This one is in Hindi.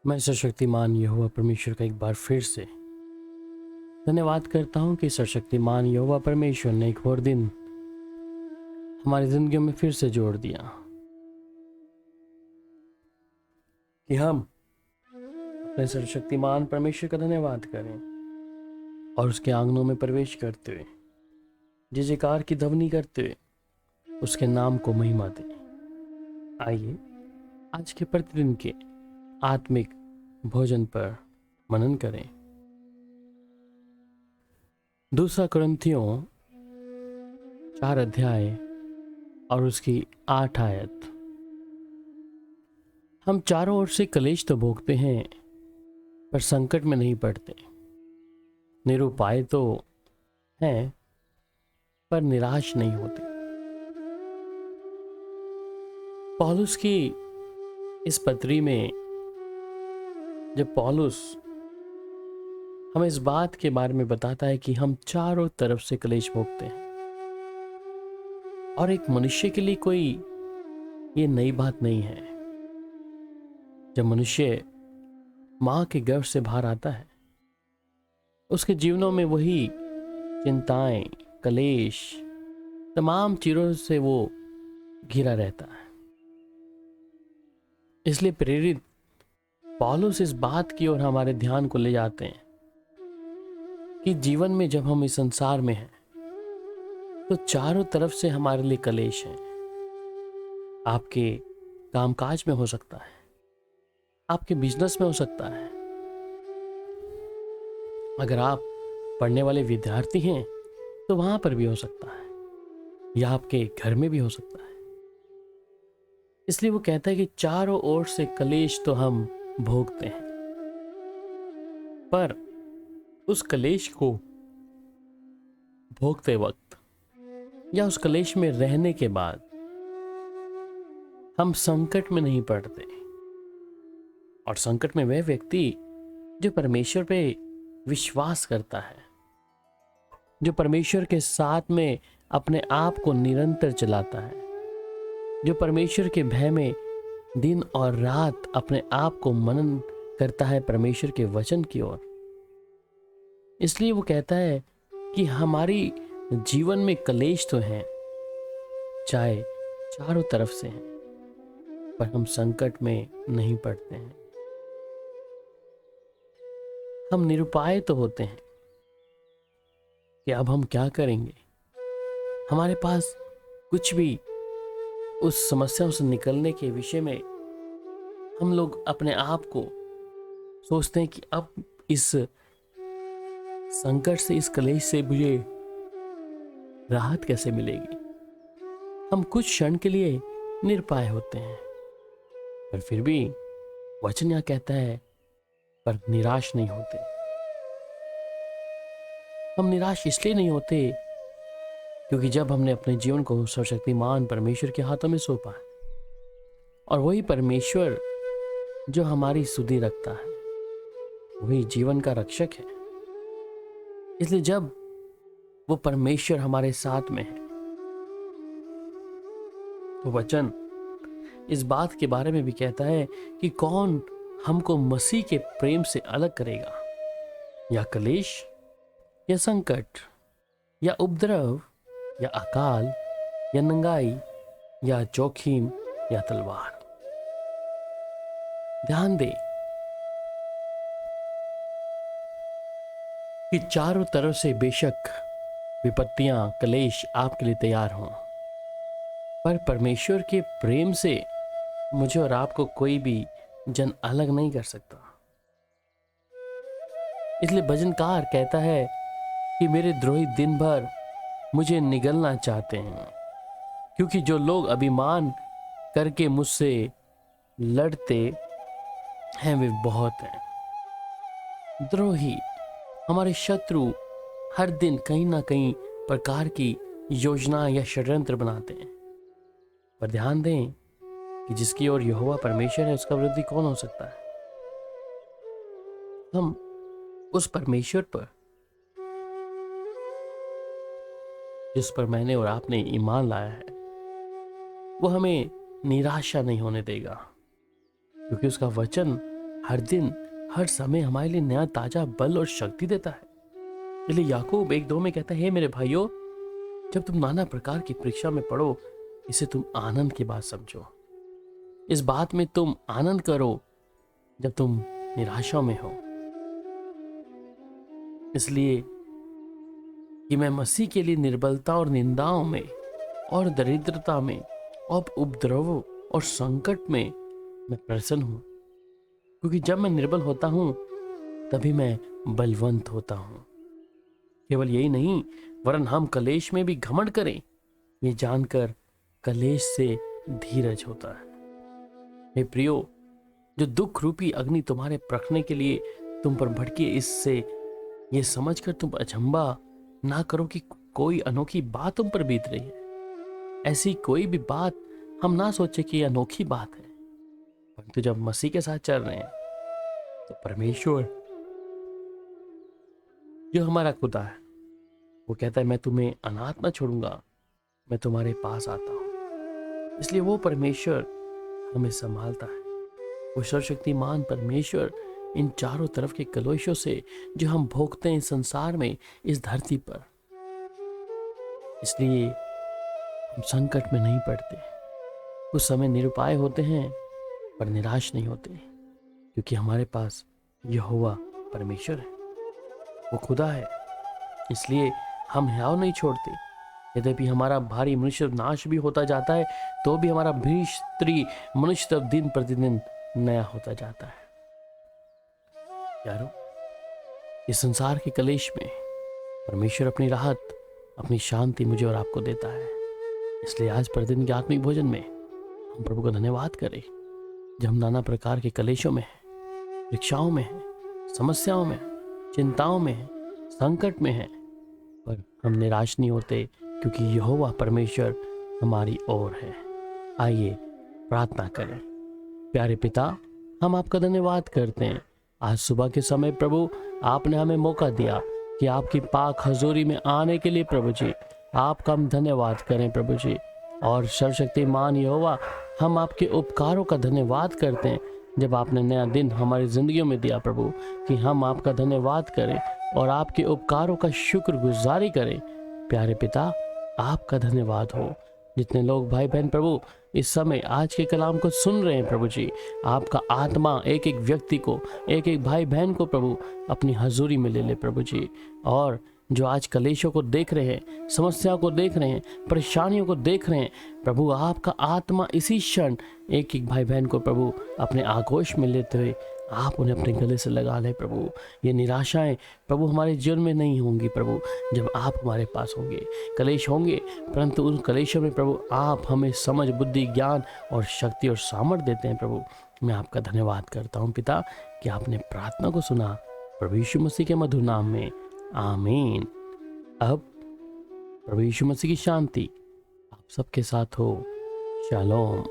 मैं सर्वशक्तिमान यहोवा परमेश्वर का एक बार फिर से धन्यवाद करता हूँ कि सर्वशक्तिमान यहोवा परमेश्वर ने एक और दिन हमारी जिंदगी में फिर से जोड़ दिया कि हम अपने सर्वशक्तिमान परमेश्वर का धन्यवाद करें और उसके आंगनों में प्रवेश करते हुए जय जयकार की ध्वनि करते हुए उसके नाम को महिमा दें। आइए आज के प्रतिदिन के आत्मिक भोजन पर मनन करें। दूसरा कुरिन्थियों 4 अध्याय और उसकी 8 आयत। हम चारों ओर से कलेश तो भोगते हैं पर संकट में नहीं पड़ते, निरुपाय तो हैं पर निराश नहीं होते। पौलुस की इस पत्री में जब पौलुस हमें इस बात के बारे में बताता है कि हम चारों तरफ से कलेश भोगते हैं, और एक मनुष्य के लिए कोई ये नई बात नहीं है। जब मनुष्य मां के गर्भ से बाहर आता है, उसके जीवनों में वही चिंताएं, कलेश, तमाम चीजों से वो घिरा रहता है। इसलिए प्रेरित पौलुस इस बात की ओर हमारे ध्यान को ले जाते हैं कि जीवन में जब हम इस संसार में हैं तो चारों तरफ से हमारे लिए कलेश है। आपके कामकाज में हो सकता है, आपके बिजनेस में हो सकता है, अगर आप पढ़ने वाले विद्यार्थी हैं तो वहां पर भी हो सकता है, या आपके घर में भी हो सकता है। इसलिए वो कहता है कि चारों ओर से कलेश तो हम भोगते हैं, पर उस कलेश को भोगते वक्त या उस कलेश में रहने के बाद हम संकट में नहीं पड़ते। और संकट में वह व्यक्ति जो परमेश्वर पे विश्वास करता है, जो परमेश्वर के साथ में अपने आप को निरंतर चलाता है, जो परमेश्वर के भय में दिन और रात अपने आप को मनन करता है परमेश्वर के वचन की ओर। इसलिए वो कहता है कि हमारी जीवन में कलेश तो हैं, चाहे चारों तरफ से हैं, पर हम संकट में नहीं पड़ते हैं। हम निरुपाय तो होते हैं कि अब हम क्या करेंगे। हमारे पास कुछ भी उस समस्याओं से निकलने के विषय में हम लोग अपने आप को सोचते हैं कि अब इस संकट से, इस कलेश से मुझे राहत कैसे मिलेगी। हम कुछ क्षण के लिए निरुपाय होते हैं, पर फिर भी वचन यह कहता है पर निराश नहीं होते। हम निराश इसलिए नहीं होते क्योंकि जब हमने अपने जीवन को सर्वशक्तिमान परमेश्वर के हाथों में सौंपा है, और वही परमेश्वर जो हमारी सुधि रखता है, वही जीवन का रक्षक है। इसलिए जब वो परमेश्वर हमारे साथ में है तो वचन इस बात के बारे में भी कहता है कि कौन हमको मसीह के प्रेम से अलग करेगा, या कलेश, या संकट, या उपद्रव, या अकाल, या नंगाई, या जोखिम, या तलवार। ध्यान दे कि चारों तरफ से बेशक विपत्तियां, कलेश आपके लिए तैयार हों, पर परमेश्वर के प्रेम से मुझे और आपको कोई भी जन अलग नहीं कर सकता। इसलिए भजनकार कहता है कि मेरे द्रोही दिन भर मुझे निगलना चाहते हैं, क्योंकि जो लोग अभिमान करके मुझसे लड़ते हैं वे बहुत हैं। द्रोही, हमारे शत्रु, हर दिन कहीं ना कहीं प्रकार की योजना या षड्यंत्र बनाते हैं, पर ध्यान दें कि जिसकी ओर यहोवा परमेश्वर है उसका विरोधी कौन हो सकता है। हम उस परमेश्वर पर, जिस पर मैंने और आपने ईमान लाया है, वो हमें निराशा नहीं होने देगा, क्योंकि उसका वचन हर दिन हर समय हमारे लिए नया ताजा बल और शक्ति देता है। इसलिए याकूब 1:2 में कहता है, हे मेरे भाइयों, जब तुम नाना प्रकार की परीक्षा में पड़ो, इसे तुम आनंद की बात समझो। इस बात में तुम आनंद करो जब तुम निराशा में हो, इसलिए कि मैं मसीह के लिए निर्बलता और निंदाओं में और दरिद्रता में और उपद्रवों और संकट में मैं प्रसन्न हूं, क्योंकि जब मैं निर्बल होता हूं तभी मैं बलवंत होता हूं। केवल यही नहीं, वरन हम कलेश में भी घमंड करें, ये जानकर कलेश से धीरज होता है। हे प्रियो, जो दुख रूपी अग्नि तुम्हारे परखने के लिए तुम पर भड़की, इससे ये समझकर तुम अचंभा ना करो कि कोई अनोखी बात तुम पर बीत रही है। ऐसी कोई भी बात हम ना सोचे कि यह अनोखी बात है, परंतु जब मसीह के साथ चल रहे हैं तो परमेश्वर जो हमारा खुदा है वो कहता है, मैं तुम्हें अनाथ ना छोड़ूंगा, मैं तुम्हारे पास आता हूं। इसलिए वो परमेश्वर हमें संभालता है। वो सर्वशक्तिमान परमेश्वर इन चारों तरफ के कलेशों से जो हम भोगते हैं इस संसार में, इस धरती पर, इसलिए हम संकट में नहीं पड़ते। कुछ समय निरुपाय होते हैं पर निराश नहीं होते, क्योंकि हमारे पास यहोवा परमेश्वर है, वो खुदा है। इसलिए हम हियाव नहीं छोड़ते। यद्यपि हमारा भारी मनुष्य नाश भी होता जाता है, तो भी हमारा भीष्त्री मनुष्य तब दिन प्रतिदिन नया होता जाता है। यारो, इस संसार के कलेश में परमेश्वर अपनी राहत, अपनी शांति मुझे और आपको देता है। इसलिए आज प्रतिदिन के आत्मिक भोजन में हम प्रभु का धन्यवाद करें। जब हम नाना प्रकार के कलेशों में हैं, परीक्षाओं में हैं, समस्याओं में हैं, चिंताओं में हैं, संकट में हैं, पर हम निराश नहीं होते, क्योंकि यहोवा परमेश्वर हमारी ओर है। आइए प्रार्थना करें। प्यारे पिता, हम आपका धन्यवाद करते हैं। आज सुबह के समय प्रभु आपने हमें मौका दिया कि आपकी पाक हजूरी में आने के लिए प्रभु जी आपका हम धन्यवाद करें प्रभु जी। और सर्वशक्तिमान यहोवा, हम आपके उपकारों का धन्यवाद करते हैं, जब आपने नया दिन हमारी जिंदगियों में दिया प्रभु, कि हम आपका धन्यवाद करें और आपके उपकारों का शुक्रगुजारी करें। प्यारे पिता, आपका धन्यवाद हो। जितने लोग भाई बहन प्रभु इस समय आज के कलाम को सुन रहे हैं प्रभु जी, आपका आत्मा एक एक व्यक्ति को, एक एक भाई बहन को प्रभु अपनी हजूरी में ले ले प्रभु जी। और जो आज कलेशों को देख रहे हैं, समस्याओं को देख रहे हैं, परेशानियों को देख रहे हैं, प्रभु आपका आत्मा इसी क्षण एक एक भाई बहन को प्रभु अपने आगोश में लेते हुए आप उन्हें अपने गले से लगा लें प्रभु। ये निराशाएं प्रभु हमारे जीवन में नहीं होंगी प्रभु, जब आप हमारे पास होंगे। कलेश होंगे, परंतु उन कलेशों में प्रभु आप हमें समझ, बुद्धि, ज्ञान और शक्ति और सामर्थ्य देते हैं प्रभु। मैं आपका धन्यवाद करता हूँ पिता कि आपने प्रार्थना को सुना। प्रभु यीशु मसीह के मधुर नाम में आमीन। अब प्रभु यीशु मसीह की शांति आप सबके साथ हो। शालोम।